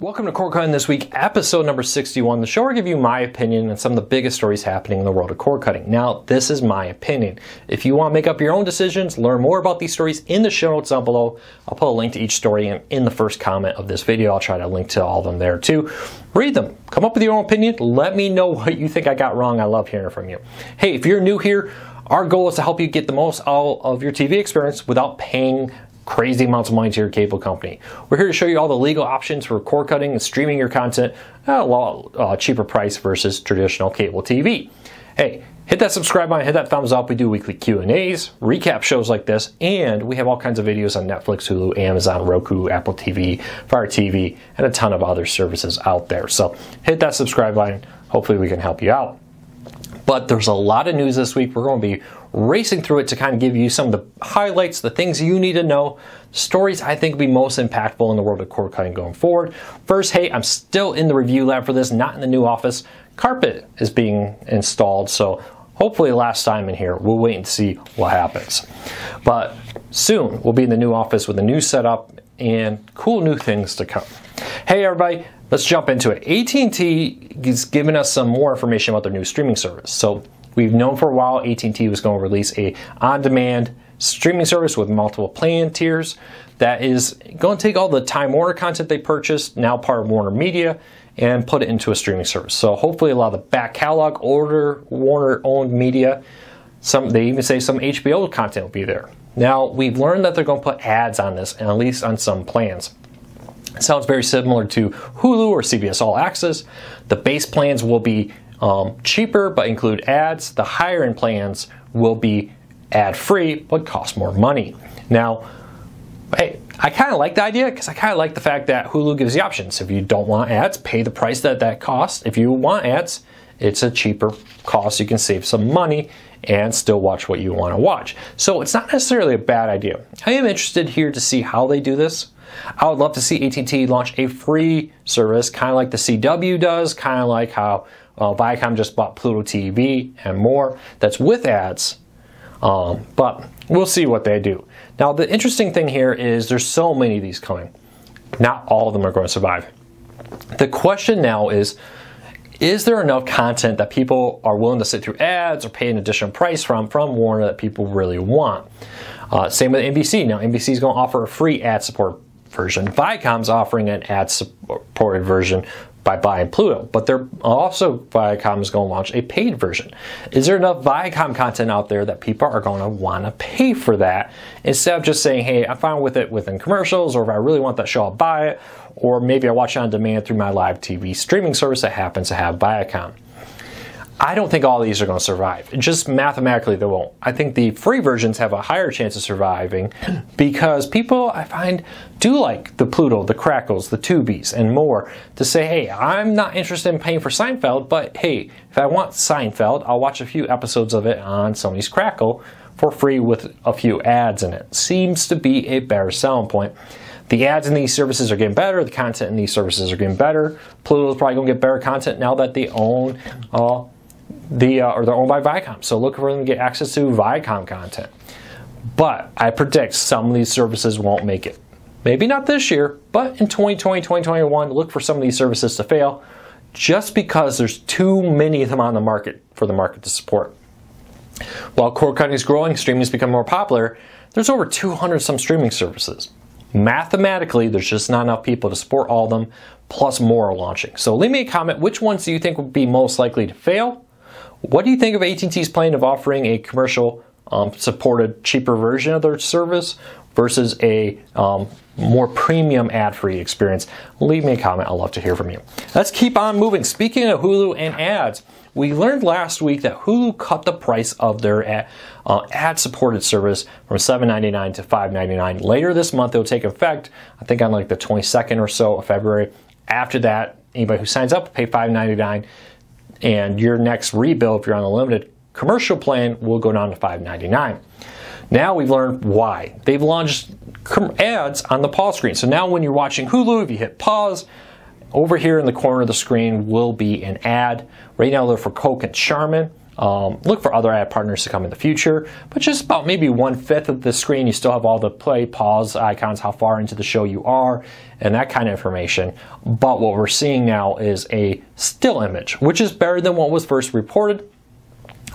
Welcome to Cord Cutting This Week, episode number 61, the show where I give you my opinion on some of the biggest stories happening in the world of cord cutting. Now, this is my opinion. If you want to make up your own decisions, learn more about these stories in the show notes down below. I'll put a link to each story in the first comment of this video. I'll try to link to all of them there too. Read them. Come up with your own opinion. Let me know what you think I got wrong. I love hearing from you. Hey, if you're new here, our goal is to help you get the most out of your TV experience without paying crazy amounts of money to your cable company. We're here to show you all the legal options for cord cutting and streaming your content at a lot cheaper price versus traditional cable TV. Hey, hit that subscribe button, hit that thumbs up. We do weekly Q&As, recap shows like this, and we have all kinds of videos on Netflix, Hulu, Amazon, Roku, Apple TV, Fire TV, and a ton of other services out there. So hit that subscribe button. Hopefully we can help you out. But there's a lot of news this week. We're going to be racing through it to kind of give you some of the highlights, the things you need to know, stories I think will be most impactful in the world of cord cutting going forward. First, hey, I'm still in the review lab for this, not in the new office. Carpet is being installed, so hopefully last time in here. We'll wait and see what happens. But soon, we'll be in the new office with a new setup and cool new things to come. Hey, everybody. Let's jump into it. AT&T is giving us some more information about their new streaming service. So we've known for a while AT&T was going to release a on-demand streaming service with multiple plan tiers that is going to take all the Time Warner content they purchased, now part of Warner Media, and put it into a streaming service. So hopefully a lot of the back catalog, older Warner-owned media, they even say some HBO content will be there. Now, we've learned that they're going to put ads on this, and at least on some plans. It sounds very similar to Hulu or CBS All Access. The base plans will be cheaper but include ads. The higher end plans will be ad-free but cost more money. Now, hey, I kind of like the idea because I kind of like the fact that Hulu gives the options. If you don't want ads, pay the price that costs. If you want ads, it's a cheaper cost. You can save some money and still watch what you want to watch. So it's not necessarily a bad idea. I am interested here to see how they do this. I would love to see AT&T launch a free service, kind of like the CW does, kind of like how Viacom just bought Pluto TV and more, that's with ads. But we'll see what they do. Now, the interesting thing here is there's so many of these coming. Not all of them are going to survive. The question now is there enough content that people are willing to sit through ads or pay an additional price from Warner that people really want? Same with NBC. Now, NBC is going to offer a free ad support version. Viacom's offering an ad-supported version by buying Pluto, but Viacom is going to launch a paid version. Is there enough Viacom content out there that people are going to want to pay for that instead of just saying, hey, I'm fine with it within commercials, or if I really want that show, I'll buy it, or maybe I watch it on demand through my live TV streaming service that happens to have Viacom? I don't think all of these are going to survive. Just mathematically, they won't. I think the free versions have a higher chance of surviving because people, I find, do like the Pluto, the Crackles, the Tubies, and more to say, hey, I'm not interested in paying for Seinfeld, but hey, if I want Seinfeld, I'll watch a few episodes of it on Sony's Crackle for free with a few ads in it. Seems to be a better selling point. The ads in these services are getting better. The content in these services are getting better. Pluto's probably going to get better content now that they own they're owned by Viacom, so look for them to get access to Viacom content. But I predict some of these services won't make it. Maybe not this year, but in 2020, 2021, look for some of these services to fail just because there's too many of them on the market for the market to support. While cord cutting is growing, streaming has become more popular, there's over 200 some streaming services. Mathematically, there's just not enough people to support all of them, plus more are launching. So leave me a comment, which ones do you think would be most likely to fail? What do you think of AT&T's plan of offering a commercial supported cheaper version of their service versus a more premium ad-free experience? Leave me a comment. I'd love to hear from you. Let's keep on moving. Speaking of Hulu and ads, we learned last week that Hulu cut the price of their ad-supported service from $7.99 to $5.99. Later this month, it will take effect, I think on like the 22nd or so of February. After that, anybody who signs up will pay $5.99. And your next rebill, if you're on a limited commercial plan, will go down to $5.99. Now we've learned why. They've launched ads on the pause screen. So now when you're watching Hulu, if you hit pause, over here in the corner of the screen will be an ad. Right now they're for Coke and Charmin. Look for other ad partners to come in the future, but just about maybe 1/5 of the screen, you still have all the play, pause icons, how far into the show you are, and that kind of information. But what we're seeing now is a still image, which is better than what was first reported.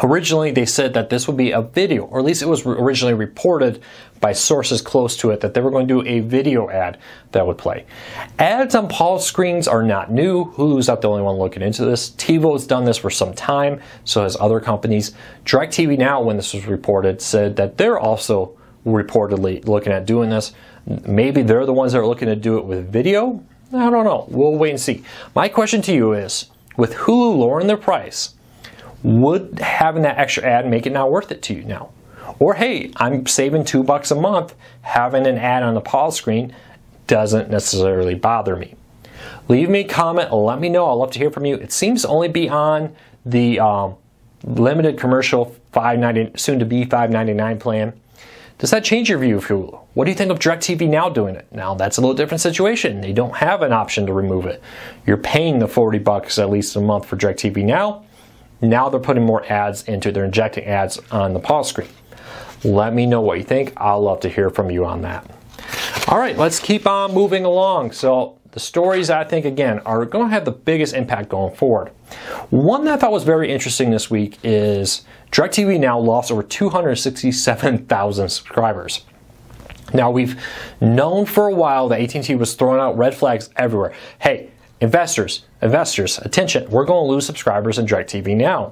Originally, they said that this would be a video, or at least it was originally reported by sources close to it that they were going to do a video ad that would play. Ads on pause screens are not new. Hulu's not the only one looking into this. TiVo's done this for some time, so has other companies. DirecTV Now, when this was reported, said that they're also reportedly looking at doing this. Maybe they're the ones that are looking to do it with video. I don't know. We'll wait and see. My question to you is, with Hulu lowering their price, would having that extra ad make it not worth it to you now? Or hey, I'm saving $2 a month, having an ad on the pause screen doesn't necessarily bother me. Leave me a comment, let me know. I'd love to hear from you. It seems to only be on the limited commercial soon to be $5.99 plan. Does that change your view of Hulu? What do you think of DirecTV Now doing it? Now that's a little different situation. They don't have an option to remove it. You're paying the $40 at least a month for DirecTV Now. Now they're putting more ads into it. They're injecting ads on the pause screen. Let me know what you think. I'd love to hear from you on that. All right, let's keep on moving along. So the stories, I think, again, are going to have the biggest impact going forward. One that I thought was very interesting this week is DirecTV Now lost over 267,000 subscribers. Now, we've known for a while that AT&T was throwing out red flags everywhere. Hey, investors, attention, we're going to lose subscribers in DirecTV Now.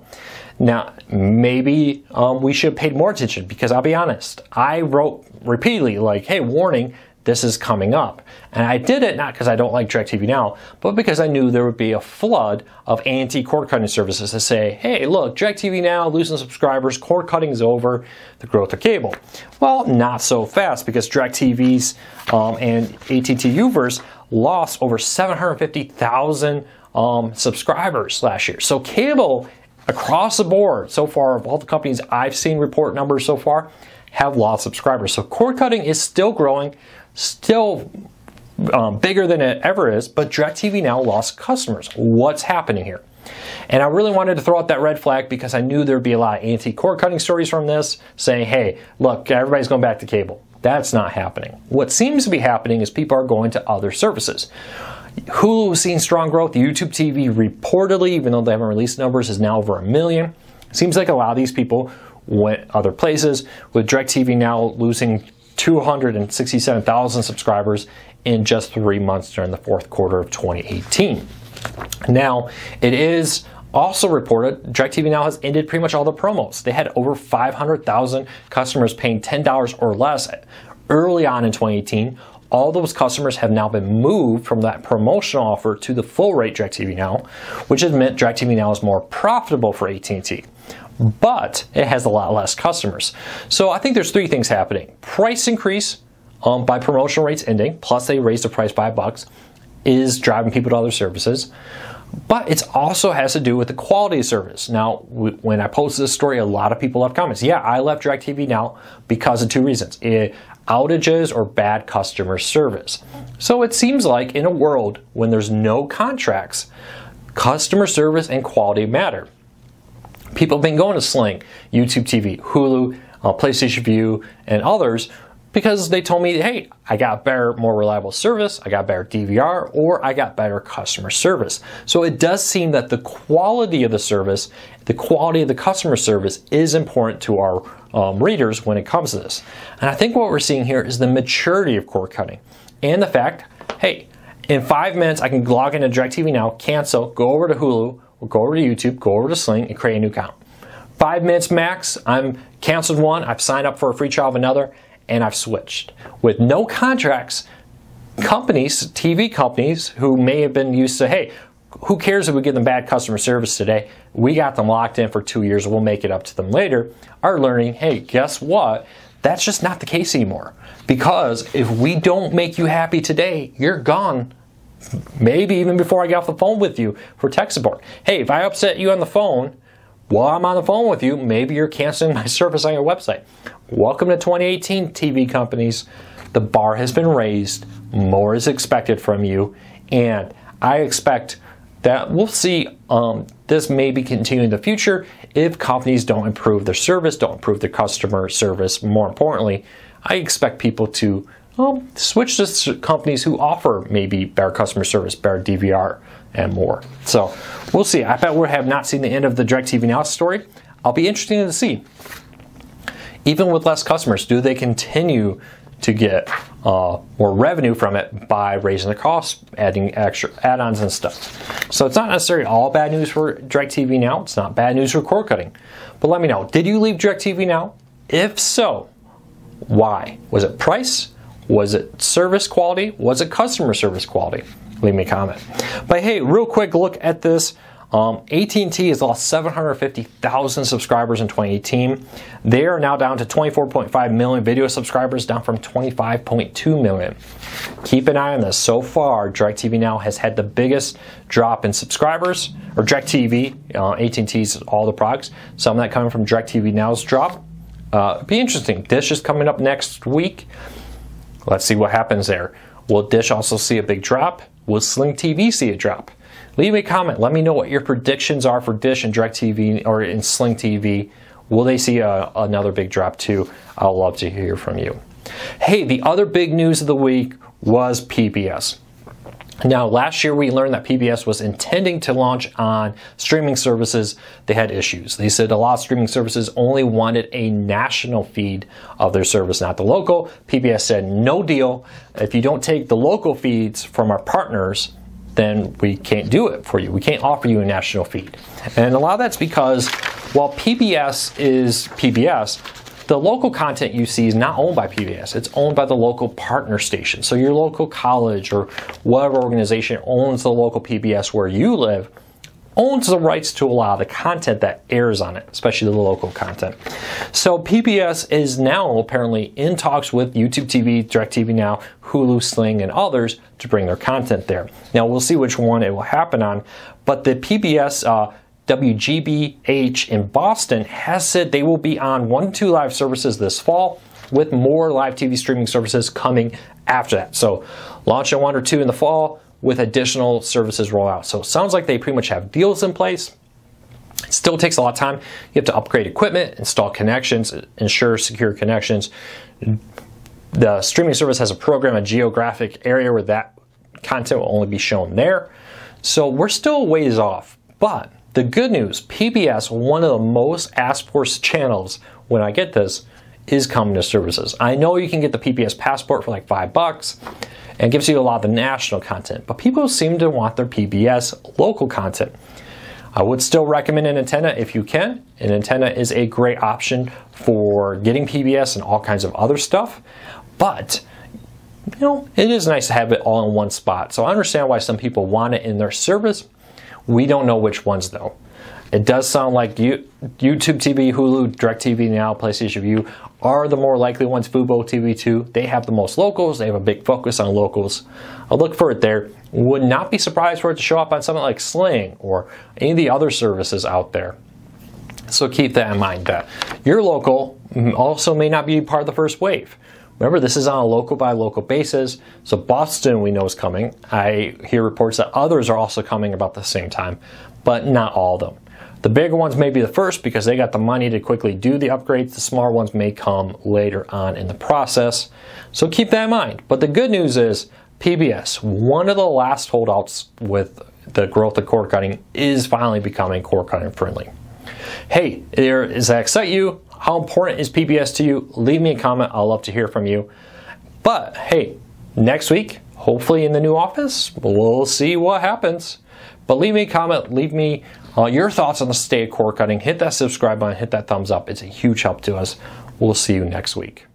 Now, maybe we should have paid more attention, because I'll be honest, I wrote repeatedly like, hey, warning, this is coming up. And I did it not because I don't like DirecTV Now, but because I knew there would be a flood of AT&T cord cutting services to say, hey, look, DirecTV Now losing subscribers, cord cutting is over, the growth of cable. Well, not so fast, because DirecTV's and AT&T Uverse lost over 750,000 subscribers last year. So cable across the board so far, of all the companies I've seen report numbers so far, have lost subscribers. So cord cutting is still growing, still bigger than it ever is, but DirecTV Now lost customers. What's happening here? And I really wanted to throw out that red flag because I knew there'd be a lot of anti-cord cutting stories from this saying, hey, look, everybody's going back to cable. That's not happening. What seems to be happening is people are going to other services. Hulu has seen strong growth. YouTube TV reportedly, even though they haven't released numbers, is now over 1 million. Seems like a lot of these people went other places, with DirecTV Now losing 267,000 subscribers in just 3 months during the fourth quarter of 2018. Now, it is also reported DirecTV Now has ended pretty much all the promos. They had over 500,000 customers paying $10 or less early on in 2018. All those customers have now been moved from that promotional offer to the full rate DirecTV Now, which has meant DirecTV Now is more profitable for AT&T. But it has a lot less customers. So I think there's three things happening. Price increase by promotional rates ending, plus they raised the price by $5, is driving people to other services. But it also has to do with the quality of service. Now, when I posted this story, a lot of people left comments. Yeah, I left DirecTV Now because of two reasons. Outages or bad customer service. So it seems like in a world when there's no contracts, customer service and quality matter. People have been going to Sling, YouTube TV, Hulu, PlayStation View, and others because they told me, hey, I got better, more reliable service, I got better DVR, or I got better customer service. So it does seem that the quality of the service, the quality of the customer service is important to our readers when it comes to this. And I think what we're seeing here is the maturity of cord cutting and the fact, hey, in 5 minutes I can log into DirecTV Now, cancel, go over to Hulu, or go over to YouTube, go over to Sling, and create a new account. 5 minutes max, I'm canceled one, I've signed up for a free trial of another, and I've switched. With no contracts, companies, TV companies who may have been used to, hey, who cares if we give them bad customer service today? We got them locked in for 2 years, we'll make it up to them later, are learning, hey, guess what? That's just not the case anymore. Because if we don't make you happy today, you're gone. Maybe even before I get off the phone with you for tech support. Hey, if I upset you on the phone, while I'm on the phone with you, maybe you're canceling my service on your website. Welcome to 2018, TV companies. The bar has been raised. More is expected from you. And I expect that we'll see this may be continuing in the future if companies don't improve their service, don't improve their customer service. More importantly, I expect people to switch to companies who offer maybe better customer service, better DVR, and more. So we'll see. I bet we have not seen the end of the DirecTV Now story. I'll be interested to see, even with less customers, do they continue to get more revenue from it by raising the costs, adding extra add-ons and stuff. So it's not necessarily all bad news for DirecTV Now. It's not bad news for cord cutting. But let me know, did you leave DirecTV Now? If so, why? Was it price? Was it service quality? Was it customer service quality? Leave me a comment. But hey, real quick look at this. AT&T has lost 750,000 subscribers in 2018. They are now down to 24.5 million video subscribers, down from 25.2 million. Keep an eye on this. So far, DirecTV Now has had the biggest drop in subscribers, or DirecTV, AT&T's all the products. Some of that coming from DirecTV Now's drop. Be interesting. Dish is coming up next week. Let's see what happens there. Will Dish also see a big drop? Will Sling TV see a drop? Leave me a comment. Let me know what your predictions are for Dish and DirecTV or in Sling TV. Will they see another big drop too? I'd love to hear from you. Hey, the other big news of the week was PBS. Now, last year we learned that PBS was intending to launch on streaming services. They had issues. They said a lot of streaming services only wanted a national feed of their service, not the local. PBS said, no deal. If you don't take the local feeds from our partners, then we can't do it for you. We can't offer you a national feed. And a lot of that's because while PBS is PBS, the local content you see is not owned by PBS. It's owned by the local partner station. So your local college or whatever organization owns the local PBS where you live owns the rights to a lot of the content that airs on it, especially the local content. So PBS is now apparently in talks with YouTube TV, DirecTV Now, Hulu, Sling, and others to bring their content there. Now we'll see which one it will happen on, but the PBS WGBH in Boston has said they will be on 1 to 2 live services this fall, with more live TV streaming services coming after that. So launch at 1 or 2 in the fall with additional services roll out. So it sounds like they pretty much have deals in place. It still takes a lot of time. You have to upgrade equipment, install connections, ensure secure connections. The streaming service has a program, a geographic area where that content will only be shown there. So we're still a ways off, but the good news, PBS, one of the most asked for channels when I get this, is coming to services. I know you can get the PBS Passport for like $5 and gives you a lot of the national content, but people seem to want their PBS local content. I would still recommend an antenna if you can. An antenna is a great option for getting PBS and all kinds of other stuff, but you know, it is nice to have it all in one spot. So I understand why some people want it in their service. We don't know which ones though. It does sound like YouTube TV, Hulu, DirecTV Now, PlayStation View are the more likely ones. Fubo TV too. They have the most locals. They have a big focus on locals. I'll look for it there. Would not be surprised for it to show up on something like Sling or any of the other services out there. So keep that in mind, that your local also may not be part of the first wave. Remember, this is on a local by local basis. So Boston we know is coming. I hear reports that others are also coming about the same time, but not all of them. The bigger ones may be the first because they got the money to quickly do the upgrades. The smaller ones may come later on in the process. So keep that in mind. But the good news is PBS, one of the last holdouts with the growth of cord cutting, is finally becoming cord cutting friendly. Hey, does that excite you? How important is PBS to you? Leave me a comment. I'd love to hear from you. But hey, next week, hopefully in the new office, we'll see what happens. But leave me a comment. Leave me your thoughts on the state of cord cutting. Hit that subscribe button. Hit that thumbs up. It's a huge help to us. We'll see you next week.